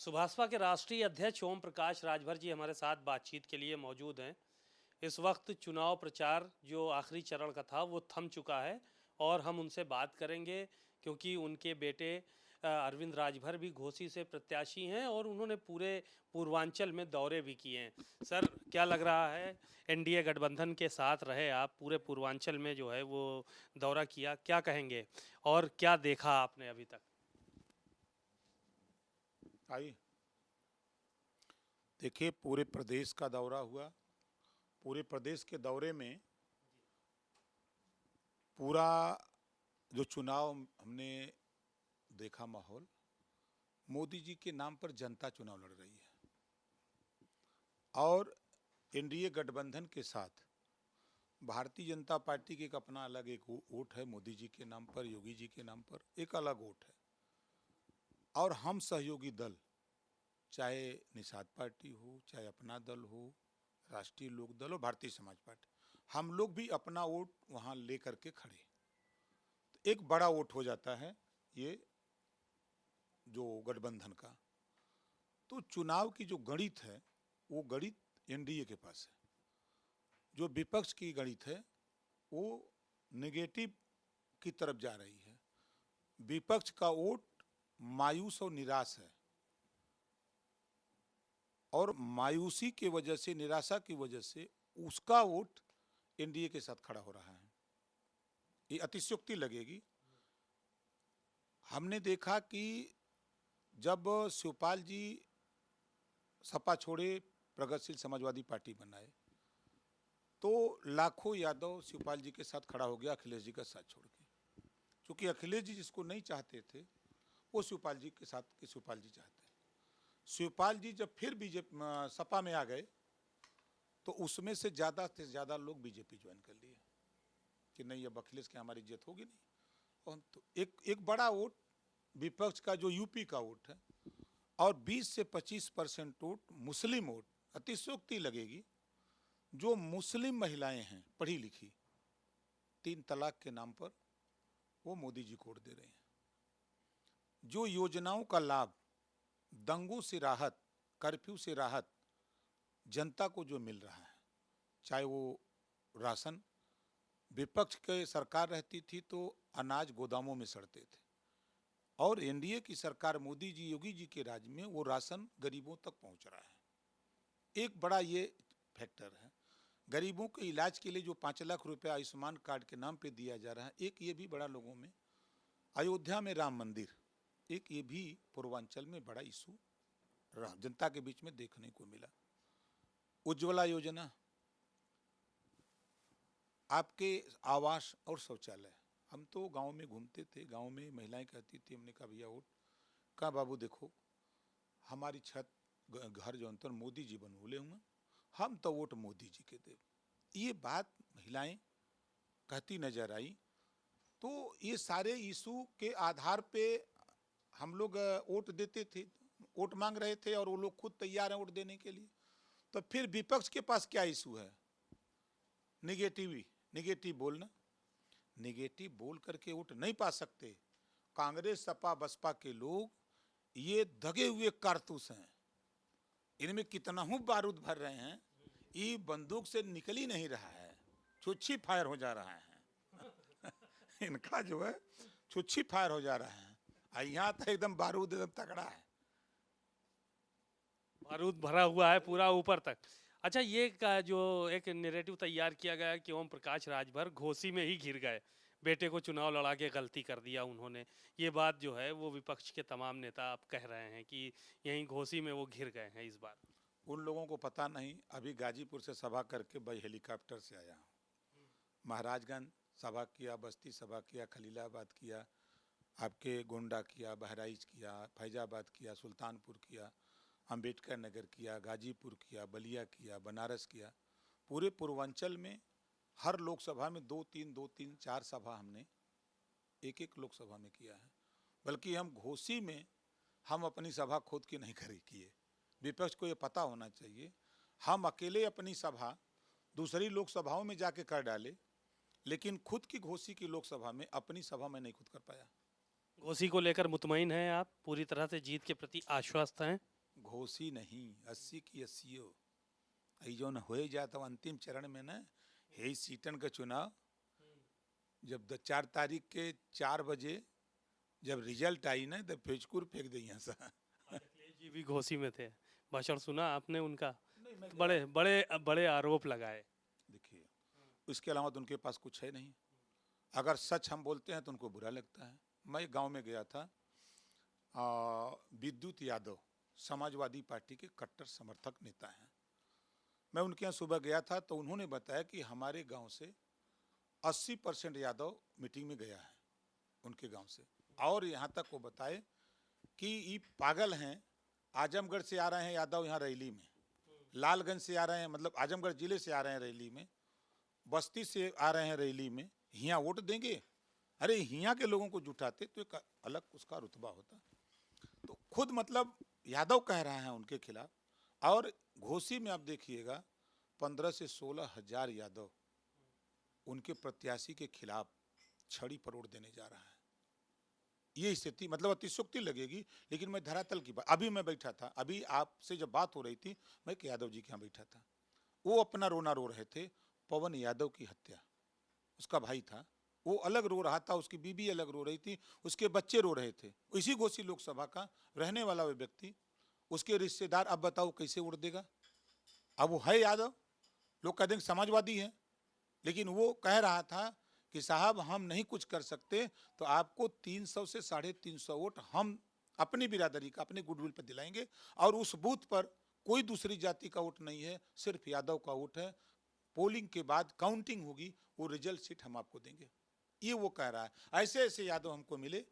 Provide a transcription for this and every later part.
सुभाषपा के राष्ट्रीय अध्यक्ष ओम प्रकाश राजभर जी हमारे साथ बातचीत के लिए मौजूद हैं। इस वक्त चुनाव प्रचार जो आखिरी चरण का था वो थम चुका है और हम उनसे बात करेंगे क्योंकि उनके बेटे अरविंद राजभर भी घोसी से प्रत्याशी हैं और उन्होंने पूरे पूर्वांचल में दौरे भी किए हैं। सर, क्या लग रहा है, एनडीए गठबंधन के साथ रहे आप, पूरे पूर्वांचल में जो है वो दौरा किया, क्या कहेंगे और क्या देखा आपने अभी तक? आइए देखिए, पूरे प्रदेश का दौरा हुआ। पूरे प्रदेश के दौरे में पूरा जो चुनाव हमने देखा माहौल, मोदी जी के नाम पर जनता चुनाव लड़ रही है और एनडीए गठबंधन के साथ भारतीय जनता पार्टी के एक अपना अलग एक वोट है। मोदी जी के नाम पर, योगी जी के नाम पर एक अलग वोट है और हम सहयोगी दल, चाहे निषाद पार्टी हो, चाहे अपना दल हो, राष्ट्रीय लोक दल हो, भारतीय समाज पार्टी, हम लोग भी अपना वोट वहाँ ले करके खड़े। तो एक बड़ा वोट हो जाता है ये जो गठबंधन का। तो चुनाव की जो गणित है वो गणित एनडीए के पास है। जो विपक्ष की गणित है वो नेगेटिव की तरफ जा रही है। विपक्ष का वोट मायूस और निराश है और मायूसी की वजह से, निराशा की वजह से उसका वोट एनडीए के साथ खड़ा हो रहा है। ये अतिशयोक्ति लगेगी। हमने देखा कि जब शिवपाल जी सपा छोड़े, प्रगतिशील समाजवादी पार्टी बनाए, तो लाखों यादव शिवपाल जी के साथ खड़ा हो गया, अखिलेश जी का साथ छोड़ के। क्योंकि अखिलेश जी जिसको नहीं चाहते थे वो शिवपाल जी के साथ शिवपाल जी चाहते हैं। शिवपाल जी जब फिर बीजेपी सपा में आ गए तो उसमें से ज़्यादा लोग बीजेपी ज्वाइन कर लिए कि नहीं, अब अखिलेश की हमारी इज्जत होगी नहीं। और तो एक बड़ा वोट विपक्ष का जो यूपी का वोट है और 20 से 25% वोट मुस्लिम वोट। अतिशयोक्ति लगेगी, जो मुस्लिम महिलाएं हैं पढ़ी लिखी, 3 तलाक के नाम पर वो मोदी जी को वोट दे रहे हैं। जो योजनाओं का लाभ, दंगों से राहत, कर्फ्यू से राहत जनता को जो मिल रहा है, चाहे वो राशन, विपक्ष के सरकार रहती थी तो अनाज गोदामों में सड़ते थे और एनडीए की सरकार, मोदी जी, योगी जी के राज में वो राशन गरीबों तक पहुंच रहा है। एक बड़ा ये फैक्टर है। गरीबों के इलाज के लिए जो 5 लाख रुपया आयुष्मान कार्ड के नाम पे दिया जा रहा है, एक ये भी बड़ा लोगों में। अयोध्या में राम मंदिर, एक ये भी पूर्वांचल में बड़ा इशू जनता के बीच में देखने को मिला। उज्ज्वला योजना, आपके आवास और शौचालय। हम तो गांव में घूमते थे, गांव में महिलाएं कहती थी, हमने कहा भैया वोट, कहा बाबू देखो हमारी छत घर जो अंतर मोदी जी बनवले हुए, हम तो वोट मोदी जी के दे। ये बात महिलाएं कहती नजर आई। तो ये सारे इशू के आधार पे हम लोग वोट देते थे, वोट मांग रहे थे और वो लोग खुद तैयार हैं वोट देने के लिए। तो फिर विपक्ष के पास क्या इशू है? निगेटिव बोलना। निगेटिव बोल करके वोट नहीं पा सकते। कांग्रेस, सपा, बसपा के लोग ये दगे हुए कारतूस हैं, इनमें कितना हूँ बारूद भर रहे हैं, ये बंदूक से निकल ही नहीं रहा है, छुच्छी फायर हो जा रहा है इनका जो है छुच्छी फायर हो जा रहा है। यहाँ तो एकदम बारूद एकदम तगड़ा है, बारूद भरा हुआ है पूरा ऊपर तक। अच्छा, ये का जो एक नैरेटिव तैयार किया गया कि ओम प्रकाश राजभर घोसी में ही घिर गए, बेटे को चुनाव लड़ा के गलती कर दिया उन्होंने, ये बात जो है वो विपक्ष के तमाम नेता अब कह रहे हैं कि यहीं घोसी में वो घिर गए हैं इस बार। उन लोगों को पता नहीं। अभी गाजीपुर से सभा करके भाई हेलीकॉप्टर से आया हूँ। महाराजगंज सभा किया, बस्ती सभा किया, खलीलाबाद किया, आपके गोंडा किया, बहराइच किया, फैजाबाद किया, सुल्तानपुर किया, अंबेडकर नगर किया, गाजीपुर किया, बलिया किया, बनारस किया। पूरे पूर्वांचल में हर लोकसभा में 2-3 4 सभा हमने एक एक लोकसभा में किया है। बल्कि हम घोसी में हम अपनी सभा खुद की नहीं करी किए। विपक्ष को ये पता होना चाहिए, हम अकेले अपनी सभा दूसरी लोकसभाओं में जाके कर डाले, लेकिन खुद की घोसी की लोकसभा में अपनी सभा में नहीं खुद कर पाया। घोसी को लेकर मुतमईन हैं आप, पूरी तरह से जीत के प्रति आश्वस्त हैं? घोसी नहीं, 80 की 80 आई जो न हो जाता अंतिम चरण में ना, है सीटन का चुनाव। जब 4 तारीख के 4 बजे जब रिजल्ट आई ना, तो फेचकुर फेंक दी यहाँ से। अखिलेश जी भी घोसी में थे, भाषण सुना आपने उनका? नहीं, मैं बड़े बड़े बड़े आरोप लगाए। देखिए, उसके अलावा तो उनके पास कुछ है नहीं। अगर सच हम बोलते हैं तो उनको बुरा लगता है। मैं एक गांव में गया था, विद्युत यादव समाजवादी पार्टी के कट्टर समर्थक नेता हैं। मैं उनके यहाँ सुबह गया था तो उन्होंने बताया कि हमारे गांव से 80% यादव मीटिंग में गया है उनके गांव से। और यहाँ तक वो बताए कि ये पागल हैं, आजमगढ़ से आ रहे हैं यादव यहाँ रैली में, लालगंज से आ रहे हैं, मतलब आजमगढ़ जिले से आ रहे हैं रैली में, बस्ती से आ रहे हैं रैली में, यहाँ वोट देंगे। अरे यहाँ के लोगों को जुटाते तो एक अलग उसका रुतबा होता। तो खुद मतलब यादव कह रहे हैं उनके खिलाफ। और घोसी में आप देखिएगा 15 से 16 हजार यादव उनके प्रत्याशी के खिलाफ छड़ी परोड़ देने जा रहा है। ये स्थिति मतलब अतिशोक्ति लगेगी, लेकिन मैं धरातल की बात, अभी मैं बैठा था, अभी आपसे जब बात हो रही थी मैं कि यादव जी के यहाँ बैठा था, वो अपना रोना रो रहे थे। पवन यादव की हत्या, उसका भाई था, वो अलग रो रहा था, उसकी बीबी अलग रो रही थी, उसके बच्चे रो रहे थे। इसी घोसी लोकसभा का रहने वाला वो व्यक्ति, उसके रिश्तेदार, अब बताओ कैसे उड़ देगा। अब वो है यादव, लोग कह देंगे समाजवादी है, लेकिन वो कह रहा था कि साहब हम नहीं कुछ कर सकते तो आपको 300 से 350 वोट हम अपनी बिरादरी का, अपने गुडविल पर दिलाएंगे, और उस बूथ पर कोई दूसरी जाति का वोट नहीं है, सिर्फ यादव का वोट है। पोलिंग के बाद काउंटिंग होगी, वो रिजल्ट शीट हम आपको देंगे। ये वो कह रहा है। ऐसे ऐसे यादव हमको मिले।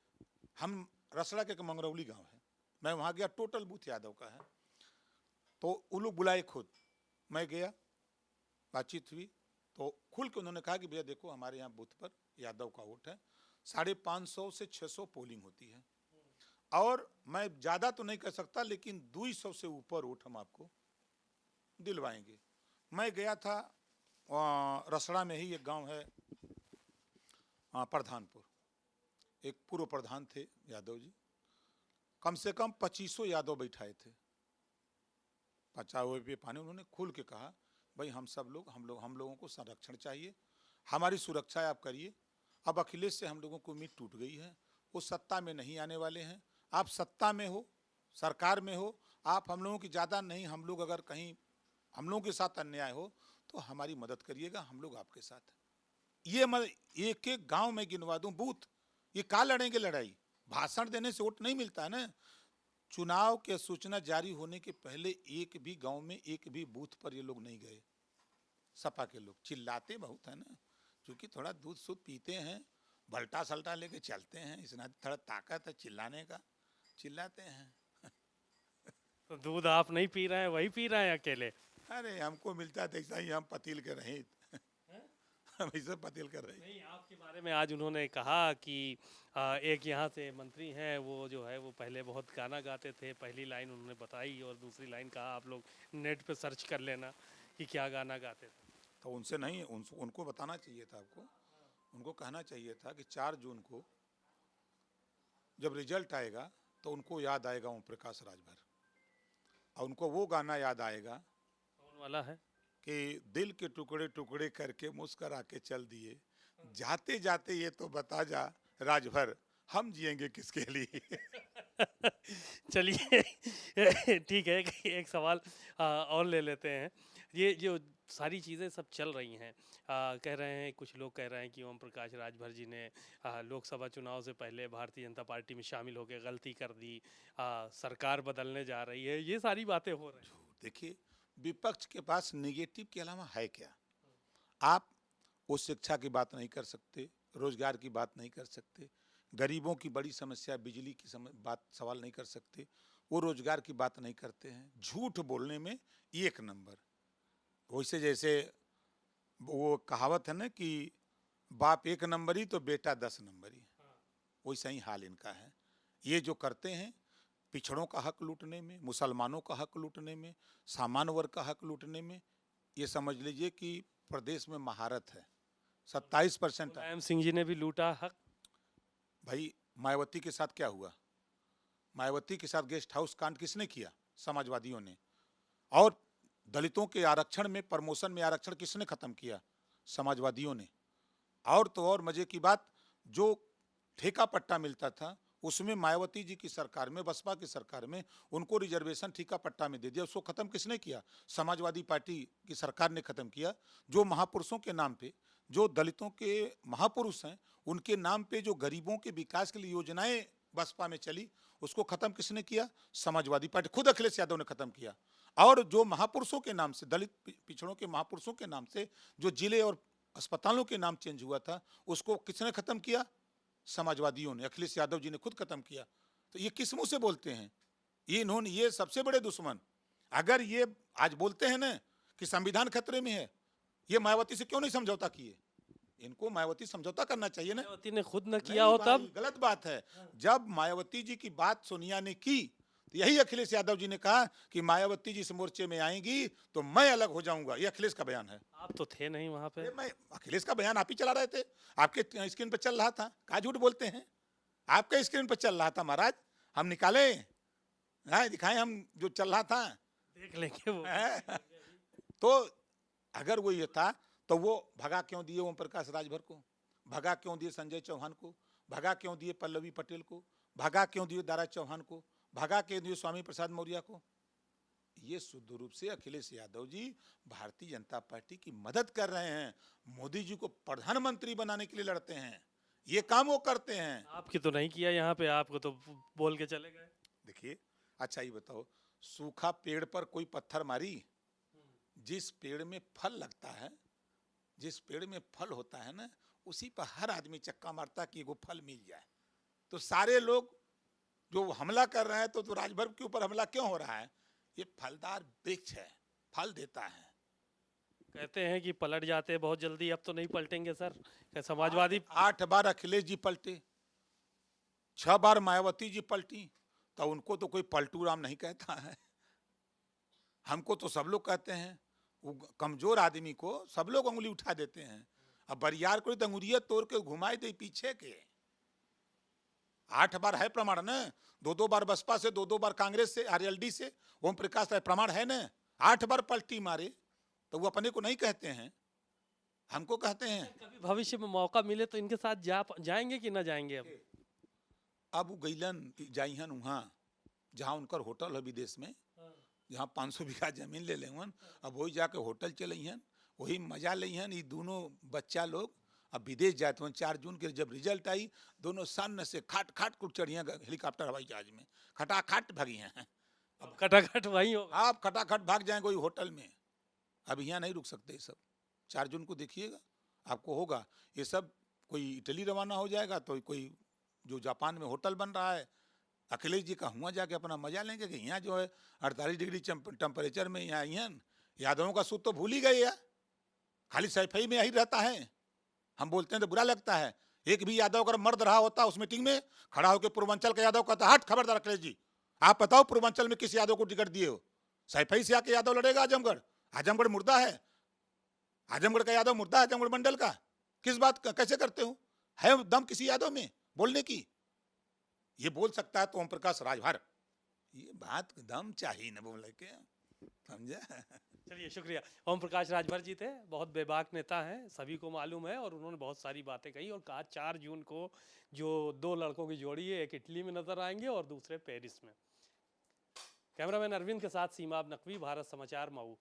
हम रसड़ा के मंगरौली गांव है, मैं वहां गया, टोटल बूथ यादव का है। तो वो लोग बुलाए खुद, मैं गया, बातचीत हुई, तो खुल के उन्होंने कहा कि भैया देखो हमारे यहाँ बूथ पर यादव का वोट है, 550 से 600 पोलिंग होती है, और मैं ज़्यादा तो नहीं कर सकता लेकिन 200 से ऊपर वोट हम आपको दिलवाएंगे। मैं गया था रसड़ा में ही एक गांव है प्रधानपुर, एक पूर्व प्रधान थे यादव जी, कम से कम 2500 यादव बैठाए थे, 50 रुपये पानी। उन्होंने खुल के कहा भाई हम लोगों को संरक्षण चाहिए, हमारी सुरक्षा आप करिए। अब अखिलेश से हम लोगों को उम्मीद टूट गई है, वो सत्ता में नहीं आने वाले हैं। आप सत्ता में हो, सरकार में हो, आप हम लोगों की ज़्यादा नहीं, हम लोग अगर कहीं हम लोगों के साथ अन्याय हो तो हमारी मदद करिएगा, हम लोग आपके साथ हैं। ये मैं एक एक गांव में गिनवा दूं बूथ, ये का लड़ेंगे लड़ाई, भाषण देने से वोट नहीं मिलता है ना। चुनाव के सूचना जारी होने के पहले एक भी गांव में एक भी बूथ पर ये लोग नहीं गए। सपा के लोग चिल्लाते बहुत है ना, क्योंकि थोड़ा दूध सूध पीते हैं, भल्टा सल्टा लेके चलते हैं, इसना थोड़ा ताकत है चिल्लाने का, चिल्लाते हैं। तो दूध आप नहीं पी रहे हैं, वही पी रहे हैं अकेले? अरे हमको मिलता था ऐसा ही, हम पतील के रहे हम ऐसे पतील कर रहे। नहीं, आपके बारे में आज उन्होंने कहा कि एक यहाँ से मंत्री हैं, वो जो है वो पहले बहुत गाना गाते थे, पहली लाइन उन्होंने बताई और दूसरी लाइन कहा आप लोग नेट पे सर्च कर लेना कि क्या गाना गाते थे। तो उनसे नहीं, उनको बताना चाहिए था, आपको उनको कहना चाहिए था कि 4 जून को जब रिजल्ट आएगा तो उनको याद आएगा ओम प्रकाश राजभर, और उनको वो गाना याद आएगा कौन वाला है? कि दिल के टुकड़े टुकड़े करके मुस्करा के चल दिए, जाते जाते ये तो बता जा राजभर हम जिएंगे किसके लिए। चलिए ठीक है, एक सवाल और ले लेते हैं। ये जो सारी चीज़ें सब चल रही हैं, कह रहे हैं, कुछ लोग कह रहे हैं कि ओम प्रकाश राजभर जी ने लोकसभा चुनाव से पहले भारतीय जनता पार्टी में शामिल होकर गलती कर दी, सरकार बदलने जा रही है, ये सारी बातें हो रही हैं। देखिए, विपक्ष के पास निगेटिव के अलावा है क्या? आप वो शिक्षा की बात नहीं कर सकते, रोजगार की बात नहीं कर सकते, गरीबों की बड़ी समस्या बिजली की बात सवाल नहीं कर सकते, वो रोजगार की बात नहीं करते हैं। झूठ बोलने में एक नंबर। वैसे जैसे वो कहावत है ना कि बाप 1 नंबरी तो बेटा 10 नंबरी, वैसा ही हाल इनका है। ये जो करते हैं, पिछड़ों का हक लूटने में, मुसलमानों का हक लूटने में, सामान्य वर्ग का हक लूटने में, ये समझ लीजिए कि प्रदेश में महारत है। 27% मुलायम सिंह जी ने भी लूटा हक। भाई मायावती के साथ क्या हुआ? मायावती के साथ गेस्ट हाउस कांड किसने किया? समाजवादियों ने। और दलितों के आरक्षण में, प्रमोशन में आरक्षण किसने खत्म किया? समाजवादियों ने। और तो और मजे की बात, जो ठेका पट्टा मिलता था उसमें मायावती जी की सरकार में, बसपा की सरकार में उनको रिजर्वेशन ठेका पट्टा में दे दिया। उसको खत्म किसने किया? समाजवादी पार्टी की सरकार ने खत्म किया। जो महापुरुषों के नाम पे, जो दलितों के महापुरुष हैं, उनके नाम पे जो गरीबों के विकास के लिए योजनाएं बसपा में चली, उसको खत्म किसने किया? समाजवादी पार्टी, खुद अखिलेश यादव ने खत्म किया। और जो महापुरुषों के नाम से, दलित पिछड़ों के महापुरुषों के नाम से जो जिले और अस्पतालों के नाम चेंज हुआ था, उसको किसने खत्म किया? समाजवादियों ने, अखिलेश यादव जी ने खुद खत्म किया। तो ये किस मुंह से बोलते हैं? ये इन्होंने, ये सबसे बड़े दुश्मन, अगर ये आज बोलते हैं ना कि संविधान खतरे में है, ये मायावती से क्यों नहीं समझौता किए? इनको मायावती समझौता करना चाहिए ना। मायावती ने खुद न किया नहीं हो भाई, तब। गलत बात है। जब मायावती जी की बात सोनिया ने की, तो यही अखिलेश यादव जी ने कहा कि मायावती जी इस मोर्चे में आएंगी तो मैं अलग हो जाऊंगा। ये अखिलेश का बयान है। आप तो थे नहीं वहां पे। अरे मैं, अखिलेश का बयान आप ही चला रहे थे, आपके स्क्रीन पर चल रहा था। क्या झूठ बोलते हैं? आपके स्क्रीन पर चल रहा था महाराज, हम निकाले, हाँ दिखाएं हम जो चल रहा था। देख लेंगे वो। तो अगर वो ये था तो वो भगा क्यों दिए ओम प्रकाश राजभर को? भगा क्यों दिए संजय चौहान को? भगा क्यों दिए पल्लवी पटेल को? भगा क्यों दिए दारा चौहान को? भगा क्यों दिए स्वामी प्रसाद मौर्य को? ये शुद्ध रूप से अखिलेश यादव जी भारतीय जनता पार्टी की मदद कर रहे हैं। मोदी जी को प्रधानमंत्री बनाने के लिए लड़ते हैं, ये काम वो करते हैं। आपकी तो नहीं किया यहाँ पे, आपको तो बोल के चले गए। देखिए, अच्छा ये बताओ, सूखा पेड़ पर कोई पत्थर मारी? जिस पेड़ में फल लगता है, जिस पेड़ में फल होता है ना, उसी पर हर आदमी चक्का मारता कि वो फल मिल जाए। तो सारे लोग जो हमला कर रहे हैं, तो राजभर के ऊपर हमला क्यों हो रहा है? ये फलदार वृक्ष है, फल देता है। कहते हैं कि पलट जाते हैं बहुत जल्दी, अब तो नहीं पलटेंगे सर। क्या समाजवादी 8 बार अखिलेश जी पलटे, 6 बार मायावती जी पलटी, तो उनको तो कोई पलटू राम नहीं कहता है। हमको तो सब लोग कहते हैं। वो कमजोर आदमी को सब लोग उंगली उठा देते हैं। अब बरियार को तो अंगुरिया तोड़ के घुमाए दे पीछे के। 8 बार है प्रमाण न, 2-2 बार बसपा से, 2-2 बार कांग्रेस से, आरएलडी से, ओम प्रकाश राय, प्रमाण है न। 8 बार पलटी मारे, तो वो अपने को नहीं कहते हैं, हमको कहते हैं। कभी भविष्य में मौका मिले तो इनके साथ जाएंगे कि ना जाएंगे? अब वो गईलन जाइहन वहाँ जहाँ उनकर होटल है विदेश में, जहाँ 500 बीघा जमीन ले लेवन, अब वही जाके होटल चलहन, वही मजा लेहन। ये दोनों बच्चा लोग अब विदेश जाते हैं। 4 जून के जब रिजल्ट आई, दोनों सन से खाट खाट कुछ चढ़िया हेलीकॉप्टर हवाई जहाज में, खटाखट भागी हैं। अब खटाखट वही होगा। आप खटाखट भाग जाएंगे वही होटल में। अब यहाँ नहीं रुक सकते ये सब। 4 जून को देखिएगा, आपको होगा ये सब। कोई इटली रवाना हो जाएगा, तो कोई जो जापान में होटल बन रहा है, अखिलेश जी का हुआ जाके अपना मजा लेंगे कि यहाँ जो है 48 डिग्री टेम्परेचर में यहाँ यहाँ यादवों का सूत तो भूल ही गए यार। खाली सैफई में यही रहता है। हम बोलते हैं तो बुरा लगता है। एक भी यादव अगर मर्द रहा होता उस मीटिंग में, खड़ा होकर पूर्वांचल का यादव कहता, हट खबरदार अखिलेश जी, आप बताओ पूर्वांचल में किस यादव को टिकट दिए हो? सैफई से आके यादव लड़ेगा आजमगढ़? आजमगढ़ मुर्दा है, आजमगढ़ का यादव मुर्दा है, आजमगढ़ मंडल का। किस बात का कैसे करते हो? है दम किसी यादव में बोलने की? ये बोल सकता है तो ओम प्रकाश राजभर, ये बात दम चाहिए न बोले के, समझा? चलिए शुक्रिया। ओम प्रकाश राजभर जी थे, बहुत बेबाक नेता हैं, सभी को मालूम है, और उन्होंने बहुत सारी बातें कही और कहा 4 जून को जो 2 लड़कों की जोड़ी है, एक इटली में नजर आएंगे और दूसरे पेरिस में। कैमरामैन अरविंद के साथ सीमा नकवी, भारत समाचार, मऊ।